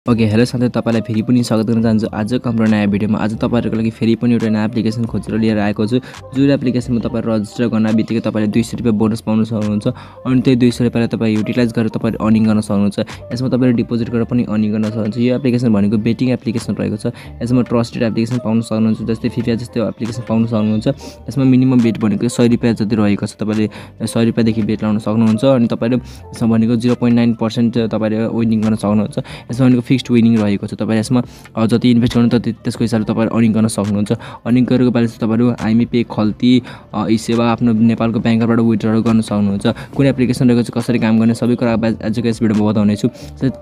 Okay hello साथै तपाईलाई फेरि पनि स्वागत गर्न चाहन्छु आजको हाम्रो नयाँ भिडियोमा। आज तपाईहरुको लागि फेरि पनि एउटा नयाँ एप्लिकेसन खोजेर लिएर आएको छु। जुन एप्लिकेसनमा तपाईहरु रजिस्टर गर्न बित्तिकै तपाईले 200 रुपैयाँ बोनस पाउन सक्नुहुन्छ अनि त्यही 200 रुपैयाँलाई तपाई युटिलाइज गरेर तपाईले अर्निङ गर्न सक्नुहुन्छ। यसमा तपाईले डिपोजिट गरेर पनि अर्निङ गर्न सक्नुहुन्छ। यो एप्लिकेसन भनेको बेटिङ एप्लिकेसन रहेको छ। यसमा ट्रस्टेड एप्लिकेसन पाउन सक्नुहुन्छ, जस्तै फिफा जस्तै एप्लिकेसन पाउन सक्नुहुन्छ। यसमा मिनिमम बेट भनेको 100 रुपैयाँ जति रहेको छ। तपाईले 100 रुपैयाँ देखि बेट लाउन सक्नुहुन्छ अनि तपाईले यसमा भनेको 0.9% तपाईले विनिङ गर्न सक्नुहुन्छ। यसमा भनेको फिक्स्ड विनिङ रहेको छ। तपाईले यसमा जति इन्भेस्ट गर्नु त्यसको हिसाबले तपाईले अर्निङ गर्न सक्नुहुन्छ। अर्निङ गरेको ब्यालेन्स तपाईहरु 𝗕𝗵 खल्ती eSewa आफ्नो नेपालको ब्याङ्कबाट विथड्रल गर्न सक्नुहुन्छ। कुन एप्लिकेसन रहेको छ, कसरी काम गर्ने, सबै कुरा आजको यस भिडियोमा बताउने छु।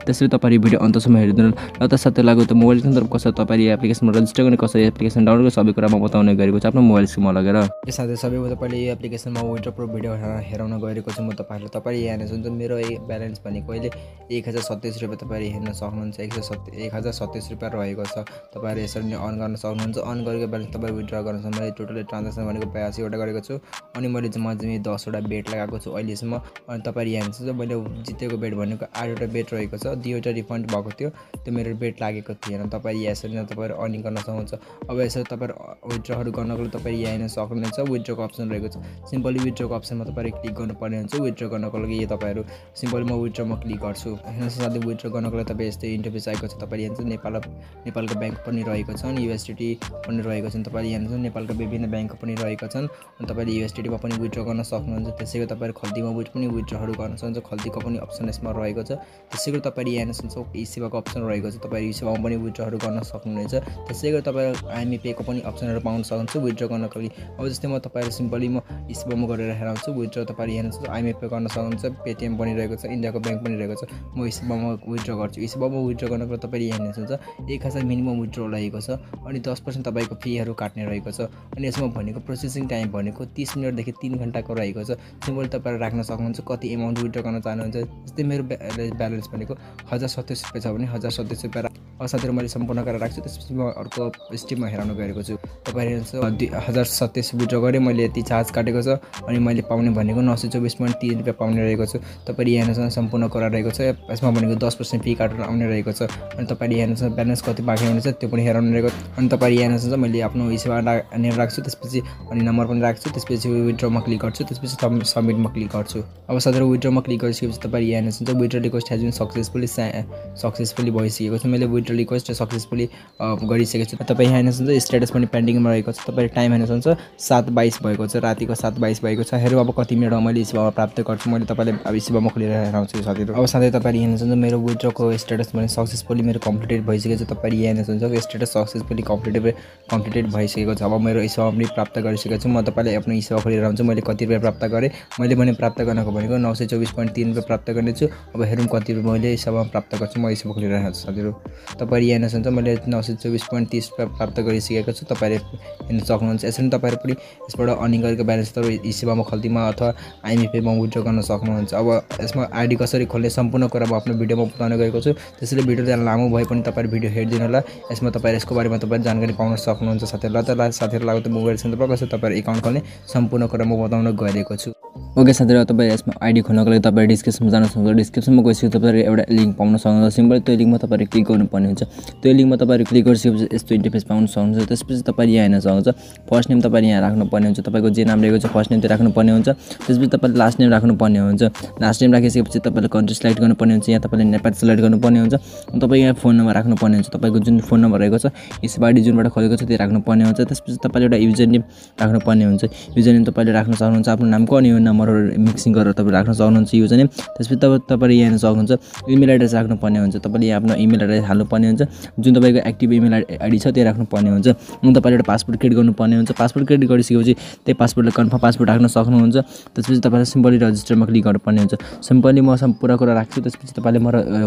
त्यसैले तपाईहरु भिडियो अन्तसम्म हेरिदिनु ल। त साथै लाग्यो त मोबाइल फोन कसरी तपाईले एप्लिकेसनमा रजिस्टर गर्ने, कसरी एप्लिकेसन डाउनलोड गर्ने, सबै कुरा म बताउने गरेको छु आफ्नो मोबाइल स्क्रिनमा लगेर। साथै सबैभन्दा पहिले यो एप्लिकेसनमा विथड्र प्रुफ भिडियो हेराउन गएको छु म तपाईहरुले। तपाईले यहाँ हेर्नुहुन्छ मेरो ब्यालेन्स भनेको अहिले 1027 रुपैयाँ तपाईले हेर्न सक्नुहुन्छ। 1027 रुपैयाँ रहेको छ। तपाईहरु यसरी नै अर्न गर्न सक्नुहुन्छ। अर्न गरेको ब्यालेन्स तपाईले विथड्र गर्न सक्नुहुन्छ। मैले टोटल ट्रान्ज्याक्सन भनेको 82 वटा गरेको छु अनि मैले जम्मा 10 वटा बेट लगाएको छु अहिलेसम्म। अनि तपाईहरु यहाँ हेर्नुहुन्छ मैले जितेको बेट भनेको 8 वटा बेट रहेको छ। 2 वटा रिफन्ड भएको थियो, त्यो मेरो बेट लागेको थिएन। तपाईहरु यसरी नै तपाईहरु अर्निङ गर्न सक्नुहुन्छ। अब यसरी तपाईहरु विथड्रहरू गर्नको लागि तपाईहरु यहाँ हेर्न सक्नुहुन्छ विथड्रको अप्सन रहेको छ। सिम्पली विथड्रको अप्सनमा तपाईहरु क्लिक गर्नुपर्ने हुन्छ। विथड्र गर्नको लागि यो तपाईहरु सिम्पली म विथड्रमा क्लिक गर्छु। हेर्नुस् साथै विथड्र गर्नको लागि तपाईँ यस्तै इन्टरफेस आएको छ। तपाईले हेर्नुहुन्छ नेपालको ब्याङ्क पनि रहेको छ अनि USDT पनि रहेको छ। तपाईले हेर्नुहुन्छ नेपालको विभिन्न ब्याङ्क पनि रहेका छन् अनि तपाईले USDT मा पनि विथड्र गर्न सक्नुहुन्छ। त्यसैगरी तपाईहरु खल्तीमा पनि विथड्रहरू गर्न सक्नुहुन्छ। खल्तीको पनि अप्सन यसमा रहेको छ। त्यसैगरी तपाईले यहाँ हेर्नुहुन्छ eSewa को अप्सन रहेको छ। तपाईहरु eSewa मा पनि विथड्रहरू गर्न सक्नुहुनेछ। त्यसैगरी तपाईहरु 𝗕𝗵 को पनि अप्सनहरू पाउन सक्नुहुन्छ विथड्र गर्नको लागि। अब जस्तै म तपाईहरु सिम्पली म eSewa मा गरेर हेराउँछु विथड्र। तपाईहरु हेर्नुहुन्छ 𝗕𝗵 गर्न सक्नुहुन्छ। Paytm पनि रहेको छ, इन्डियाको ब्याङ्क पनि रहेको छ। म eSewa मा विथड्र गर्छु। eSewa मा विथड्र गर्नको लागि तपाईले यहाँ हेर्नुहुन्छ 1000 मिनिमम विथड्र रहेको छ अनि 10% तपाईको फीहरू काट्ने रहेको छ। अनि यसमा भनेको प्रोसेसिङ टाइम भनेको 30 मिनेटदेखि 3 घण्टाको रहेको छ। सिम्पली तपाईले राख्न सक्नुहुन्छ कति एमाउन्ट विथड्र गर्न चाहनुहुन्छ। जस्तै मेरो ब्यालेन्स भनेको 1027 रुपैयाँ छ भने 1027 रुपैयाँ साथीहरु मैले सम्पूर्ण गरेर राख्छु। त्यसपछि म अर्को स्टेपमा हेराउन गएको छु। तपाईहरु हेर्नुहुन्छ 1027 विथड्र गरे, मैले यति चार्ज काटेको छ अनि मैले पाउने भनेको 924.3 रुपैयाँ पाउने रहेको छु। तपाईले यहाँ हेर्नुहुन्छ सम्पूर्ण गरेर रहेको छ। यसमा भनेको 10% फी काटेर आउने रहेको छ अनि तपाईले यहाँ हेर्नुहुन्छ ब्यालेन्स कति बाँकी हुनेछ त्यो पनि हेराउनु रहेको। अनि तपाईले यहाँ हेर्नुहुन्छ मैले आफ्नो eSewa नेम राख्छु, त्यसपछि अनि नम्बर पनि राख्छु। त्यसपछि विथड्रमा क्लिक गर्छु, त्यसपछि सबमिटमा क्लिक गर्छु। अब साथीहरु विथड्रमा क्लिक गरिसकेपछि तपाईले यहाँ हेर्नुहुन्छ withdraw request has been successfully भइसकेको छ। मैले विथड्र रिक्वेस्ट सक्सेसफुली गरिसकेको छु। तपाईँ यहाँ हेर्नुहुन्छ स्टेटस पनि पेन्डिङमा रहेको छ। तपाईले टाइम हेर्नुहुन्छ 7:22 भएको छ, रातिको 7:22 भएको छ। हेरौँ अब कति मिनेटमा मैले eSewa प्राप्त गर्छु। मैले तपाईलाई अब eSewa मा खोलेर हेराउँछु साथीहरु। अब साथै तपाईले यहाँ हेर्नुहुन्छ मेरो विथड्रको स्टेटस पनि सक्सेसफुली मेरो कम्प्लिटेड भइसकेको छ। तपाईले यहाँ हेर्नुहुन्छ स्टेटस सक्सेसफुली कम्प्लिटेड भइसकेको छ। अब मेरो eSewa पनि प्राप्त गरिसकेको छु। म तपाईलाई आफ्नो eSewa खोलेर आउँछु। मैले कति रुपैयाँ प्राप्त गरे, मैले भने प्राप्त गर्नको भनेको 924.3 रुपैयाँ प्राप्त गर्नेछु। अब हेरौँ कति रुपैयाँ मैले eSewa प्राप्त गर्छु। म eSewa खोलेर आउँछु साथीहरु। तपाईले यहाँ हेर्नुहुन्छ मैले 924.30 रुपैयाँ प्राप्त गरिसकेको छु। तपाईले हेर्न सक्नुहुन्छ। यसरी तपाईहरु पनि यसबाट अर्निङ गरेको ब्यालेन्स तपाईँ eSewa मा खल्तीमा अथवा 𝗕𝗵 मा विथड्र गर्न सक्नुहुन्छ। अब यसमा आईडी कसरी खोल्ने सम्पूर्ण कुरा म आफ्नो भिडियोमा बताउने गएको छु। त्यसैले भिडियो त्यहाँ लामो भए पनि तपाईहरु भिडियो हेरिदिनु होला। यसमा तपाईहरु यसको बारेमा तपाईहरु जानकारी पाउन सक्नुहुन्छ साथीहरु। ल त साथीहरु लाग्यो त मोबाइल सेन्टरमा कसरी तपाईहरु एकाउन्ट खोल्ने सम्पूर्ण कुरा म बताउन गएको छु। ओके साथीहरु, तपाईहरु यसमा आईडी खोल्नको लागि तपाईहरु डिस्क्रिप्सनमा जान सक्नुहुन्छ। डिस्क्रिप्सनमा गएपछि तपाईहरु एउटा लिंक पाउन सक्नुहुन्छ। सिम्पली त्यो लिंकमा तपाईहरु क्लिक गर्नुपर्ने हुन्छ। त्यो लिंकमा तपाईहरु क्लिक गरिसकेपछि यस्तो इन्टरफेस पाउन सक्नुहुन्छ। त्यसपछि तपाईहरु यहाँ हेर्न सक्नुहुन्छ फर्स्ट नेम तपाईहरु यहाँ राख्नुपर्ने हुन्छ। तपाईको जे नाम रहेको छ फर्स्ट नेम त्यो राख्नुपर्ने हुन्छ। त्यसपछि तपाईले लास्ट नेम राख्नुपर्ने हुन्छ। लास्ट नेम राखिसकेपछि तपाईले कन्ट्री सिलेक्ट गर्नुपर्ने हुन्छ। यहाँ तपाईले नेपाल सिलेक्ट गर्नुपर्ने हुन्छ। तपाई यहाँ फोन नम्बर राख्नुपर्ने हुन्छ। तपाईको जुन फोन नम्बर रहेको छ eSewa आईडी जुनबाट खोलेको छ त्यो राख्नुपर्ने हुन्छ। त्यसपछि तपाईले एउटा युजर नेम राख्नुपर्ने हुन्छ। युजर नेम तपाईले राख्न सक्नुहुन्छ आफ्नो नामको अनि यो नम्बरहरु मिक्सिङ गरेर तपाईले राख्न सक्नुहुन्छ युजर नेम। त्यसपछि तपाईले यहाँ हेर्न सक्नुहुन्छ इमेल एड्रेस राख्नुपर्ने हुन्छ। तपाईले यहाँ आफ्नो इमेल एड्रेस हाल्नुपर्ने हुन्छ। जुन तपाईको एक्टिभ इमेल आईडी छ त्यो राख्नुपर्ने हुन्छ। अनि तपाईले एउटा पासपोर्ट क्रिएट गर्नुपर्ने हुन्छ। पासपोर्ट क्रिएट गरिसकेपछि त्यही पासपोर्टले कन्फर्म पासपोर्ट राख्न सक्नुहुन्छ। त्यसपछि तपाईले सिम्पली रजिस्टरमा क्लिक गर्नुपर्ने हुन्छ। सिम्पली म पूरा कुरा राख्छु। त्यसपछि तपाईले म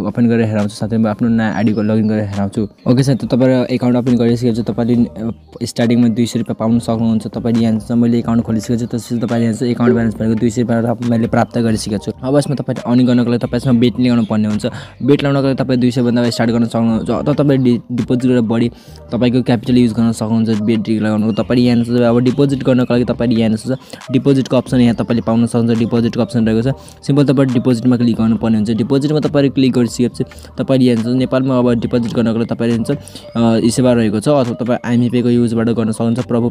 ओपन गरेर हेराउँछु साथै म आफ्नो नयाँ आईडी को लगइन गरेर हेराउँछु। ओके साथै तपाईहरु एकाउन्ट ओपन गरिसकेपछि तपाईले स्टार्टिङमा 200 रुपैयाँ पाउन सक्नुहुन्छ। तपाईले यहाँ मैले एकाउन्ट खोलिसकेको छु। त्यसपछि तपाईले यहाँ एकाउन्ट ब्यालेन्स भनेको 200 रुपैयाँ मैले प्राप्त गरिसकेको छु। अब यसमा तपाईले अर्न गर्नको लागि तपाईँ यसमा बेट लगाउनु पर्ने हुन्छ। बेट लगाउनको लागि तपाईँ 200 भन्दा स्टार्ट गर्न सक्नुहुन्छ अथवा तपाईँ डिपोजिट गरेर बढी तपाईको क्यापिटल युज गर्न सक्नुहुन्छ बेट लगाउनको। तपाईले यहाँ हेर्नुहुन्छ अब डिपोजिट गर्नको लागि तपाईले यहाँ हेर्नुहुन्छ डिपोजिटको अप्सन यहाँ तपाईले पाउन सक्नुहुन्छ। डिपोजिटको अप्सन रहेको छ, सिम्पल तपाईले डिपोजिटमा क्लिक गर्नु पर्ने हुन्छ। डिपोजिटमा तपाईले क्लिक गरिसकेपछि तपाईले यहाँ हेर्नुहुन्छ नेपालमा अब डिपोजिट गर्नको लागि तपाईले हेर्नुहुन्छ eSewa रहेको छ अथवा तपाईँ 𝗕𝗵 को युजबाट गर्न सक्नुहुन्छ। प्रभु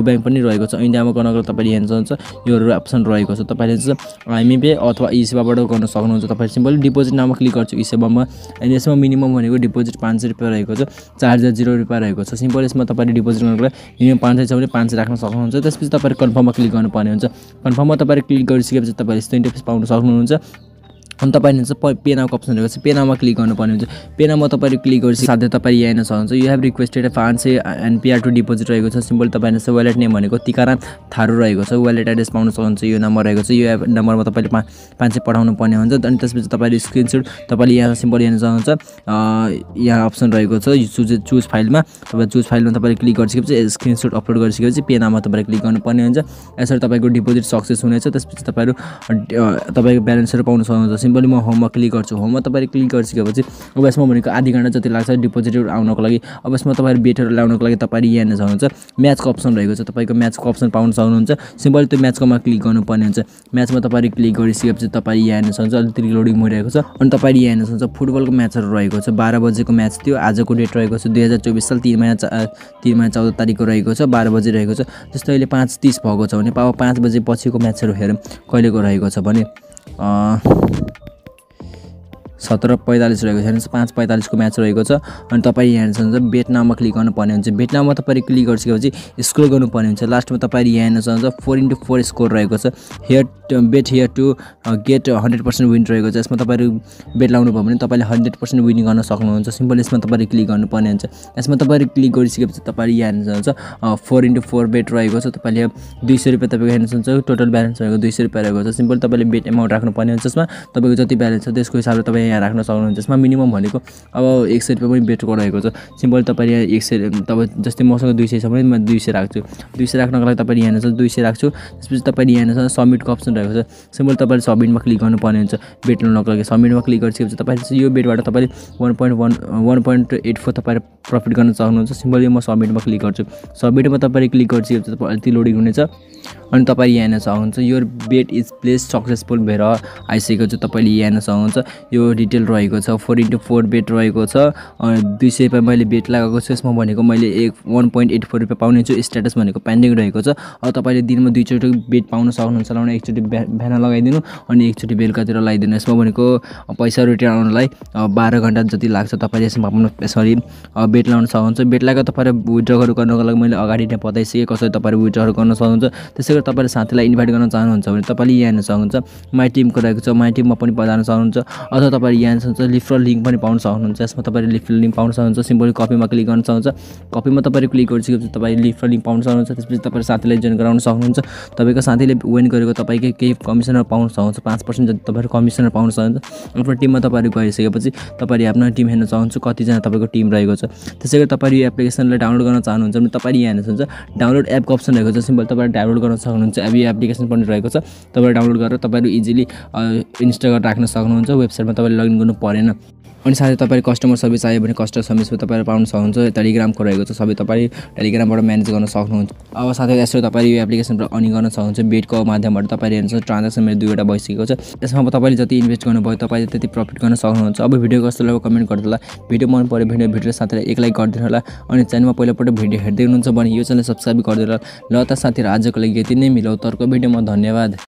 ब्याङ्क पनि रहेको छ। इन्डियामा गर्नको लागि तपाईले यहाँ हेर्नुहुन्छ यो अप्सन रहेको छ। तपाईले 𝗕𝗵 अथवा eSewaबाट गर्न सक्नुहुन्छ। तपाईले सिम्पली डिपोजिट नाममा क्लिक गर्छु eSewaमा अनि यसमा मिनिमम भनेको डिपोजिट 500 रुपैयाँ रहेको छ, चार्ज 0 रुपैयाँ रहेको छ। सिम्पल यसमा तपाईले डिपोजिट गर्नको लागि मिनिमम 500 छ भने 500 राख्न सक्नुहुन्छ। त्यसपछि तपाईले कन्फर्ममा क्लिक गर्नुपर्ने हुन्छ। कन्फर्ममा तपाईले क्लिक गरिसकेपछि तपाईले यस्तो इन्टरफेस पाउन सक्नुहुन्छ। अनि तपाईले पे नाउको अप्सन रहेको छ, पे नाउमा क्लिक गर्नुपर्ने हुन्छ। पे नाउमा तपाईले क्लिक गरेपछि साथै तपाईले यहाँ हेर्न सक्नुहुन्छ you have requested 𝗕𝗵 NPR to deposit रहेको छ। सिम्पल तपाईले वालेट नेम भनेको 𝗕𝗵 𝗵𝗲 रहेको छ। वालेट एड्रेस पाउन सक्नुहुन्छ, यो नम्बर रहेको छ। यो नम्बरमा तपाईले 500 पठाउनु पर्ने हुन्छ। अनि त्यसपछि तपाईले स्क्रिनशट तपाईले यहाँ सिम्पल हेर्न सक्नुहुन्छ यहाँ अप्सन रहेको छ चुज फाइलमा। तपाईले चुज फाइलमा तपाईले क्लिक गरिसकेपछि स्क्रिनशट अपलोड गरिसकेपछि पे नाउमा तपाईले क्लिक गर्नुपर्ने हुन्छ। यसरी तपाईको डिपोजिट सक्सेस हुनेछ। त्यसपछि तपाईहरु तपाईको ब्यालेन्सहरु पाउन सक्नुहुन्छ। सिम्पली म होममा क्लिक गर्छु। होममा तपाईले क्लिक गरिसकेपछि अब यसमा भनेको आधी घण्टा जति लाग्छ डिपोजिट आउनको लागि। अब यसमा तपाईहरु बेटहरु ल्याउनको लागि तपाईले यहाँ हेर्न सक्नुहुन्छ म्याचको अप्सन रहेको छ। तपाईको म्याचको अप्सन पाउन सक्नुहुन्छ। सिम्पली त्यो म्याचकोमा क्लिक गर्नुपर्ने हुन्छ। म्याचमा तपाईले क्लिक गरिसकेपछि तपाईले यहाँ हेर्न सक्नुहुन्छ अलिकति लोडिङ भइरहेको छ। अनि तपाईले यहाँ हेर्न सक्नुहुन्छ फुटबलको म्याचहरु रहेको छ। 12 बजेको म्याच थियो। आजको डेट रहेको छ 2024 साल 3 महिना 14 तारिखको रहेको छ। 12 बजे रहेको छ। त्यस्तै अहिले 5:30 भएको छ भने 5 बजे पछिको म्याचहरु हेरौँ कहिलेको रहेको छ भने 17:45 रहेको छ। 5:45 को म्याच रहेको छ। अनि तपाईले यहाँ हेर्नुहुन्छ बेट नाममा क्लिक गर्नुपर्ने हुन्छ। बेट नाममा तपाईले क्लिक गरिसकेपछि स्क्रोल गर्नुपर्ने हुन्छ। लास्टमा तपाईले यहाँ हेर्न सक्नुहुन्छ 4x4 स्कोर रहेको छ। बेट हियर टु गेट 100% विन रहेको छ। यसमा तपाईहरु बेट लाउनु भयो भने तपाईले 100% विन गर्न सक्नुहुन्छ। सिम्पल यसमा तपाईले क्लिक गर्नुपर्ने हुन्छ। यसमा तपाईले क्लिक गरिसकेपछि तपाईले यहाँ हेर्न सक्नुहुन्छ 4x4 बेट रहेको छ। तपाईले 200 रुपैयाँ तपाईको हेर्न सक्नुहुन्छ टोटल ब्यालेन्स रहेको 200 रुपैयाँ रहेको छ। सिम्पल तपाईले बेट अमाउन्ट राख्नुपर्ने हुन्छ। यसमा तपाईको जति ब्यालेन्स छ त्यसको हिसाबले तपाईले यहाँ राख्न सक्नुहुन्छ। यसमा मिनिमम भनेको अब 100 रुपैयाँ पनि बेटको रहेको छ। सिम्पल तपाईले यहाँ 100 तपाईँ जस्तै मसँग 200 छ भने म 200 राख्छु। 200 राख्नको लागि तपाईले यहाँ हेर्न 200 राख्छु। त्यसपछि तपाईले यहाँ हेर्न सबमिटको अप्सन रहेको छ। सिम्पल तपाईले सबमिटमा क्लिक गर्नुपर्ने हुन्छ। बेट लाउनको लागि सबमिटमा क्लिक गरिसकेपछि तपाईले यो बेटबाट तपाईले 1.84 तपाईले प्रफिट गर्न सक्नुहुन्छ। सिम्पली म सबमिटमा क्लिक गर्छु। सबमिटमा तपाईले क्लिक गरिसकेपछि अलिकति लोडिङ हुनेछ। अनि तपाईले यहाँ हेर्न सक्नुहुन्छ your bet is place successful भएर आइसकेको छ। तपाईले यहाँ हेर्न सक्नुहुन्छ यो डिटेल रहेको छ। 4x4 बेट रहेको छ। 200 रुपैयाँ मैले बेट लगाएको छु। यसमा भनेको मैले 1.84 रुपैयाँ पाउने छु। स्ट्याटस भनेको पेन्डिङ रहेको छ। अब तपाईले दिनमा 2 चोटि बेट पाउन सक्नुहुन्छ। लाउन एकचोटि बिहान लगाइदिनु अनि एकचोटि बेलुकातिर लगाइदिनु। यसमा भनेको पैसा रिटर्न आउनलाई 12 घण्टा जति लाग्छ। तपाईले यसमा बेट लाउन सक्नुहुन्छ। बेट लगाएको तपाईले विथड्र गर्नको लागि मैले अगाडि नै बताइसके कसरी तपाईले विथड्र गर्न सक्नुहुन्छ। त्यसैगरी तपाईले साथीलाई इन्भाइट गर्न चाहनुहुन्छ भने तपाईले यहाँ हेर्न सक्नुहुन्छ माई टिमको रहेको छ। माई टिममा पनि जान सक्नुहुन्छ अथवा तपाईले यहाँ हेर्न सक्नुहुन्छ लिफरल लिंक पनि पाउन सक्नुहुन्छ। यसमा तपाईले लिफरल लिंक पाउन सक्नुहुन्छ। सिम्पली कपीमा क्लिक गर्न सक्नुहुन्छ। कपीमा तपाईले क्लिक गरिसकेपछि तपाईले लिफरल लिंक पाउन सक्नुहुन्छ। त्यसपछि तपाईले साथीलाई जोइन गराउन सक्नुहुन्छ। तपाईको साथीले विन गरेको तपाईकै केही कमिसनर पाउन सक्नुहुन्छ। 5% जति तपाईहरु कमिसनर पाउन सक्नुहुन्छ। आफ्नो टिममा तपाईहरु गइसकेपछि तपाईले आफ्नो टिम हेर्न सक्नुहुन्छ कतिजना तपाईको टिम रहेको छ। त्यसैगरी तपाईले यो एप्लिकेसनलाई डाउनलोड गर्न चाहनुहुन्छ भने तपाईले यहाँ हेर्न सक्नुहुन्छ डाउनलोड एपको अप्सन रहेको छ। सिम्पल तपाईले डाउनलोड गर्न सक्नुहुन्छ। अब यो एप्लिकेसन पनि रहेको छ। तपाईले डाउनलोड गरेर तपाईहरु इजिली इन्स्टल गरेर राख्न सक्नुहुन्छ। वेबसाइटमा तपाईले लगइन गर्नु परेन। अनि साथै तपाईले कस्टमर सर्भिस आयो भने कस्टमर सर्भिसमा तपाईले पाउन सक्नुहुन्छ। टेलिग्रामको रहेको छ। सबै तपाईले टेलिग्रामबाट म्यानेज गर्न सक्नुहुन्छ। अब साथै यसरी तपाईले यो एप्लिकेसनबाट अर्निङ गर्न सक्नुहुन्छ। बेटको माध्यमबाट तपाईले हेर्नुहुन्छ ट्रान्ज्याक्सन मेरो 2वटा भइसकेको छ। यसमा तपाईले जति इन्भेस्ट गर्नुभयो तपाईले त्यति प्रफिट गर्न सक्नुहुन्छ। अब भिडियो कस्तो लाग्यो कमेन्ट गर्नु होला। भिडियो मन पर्यो भने भिडियो साथीलाई एक लाइक गरिदिनु होला। अनि च्यानलमा पहिलोपल्ट भिडियो हेर्दै हुनुहुन्छ भने यो च्यानल सब्स्क्राइब गरिदिनु होला। ल त साथीहरु आजको लागि यति नै मिलाउ तर्को भिडियोमा धन्यवाद।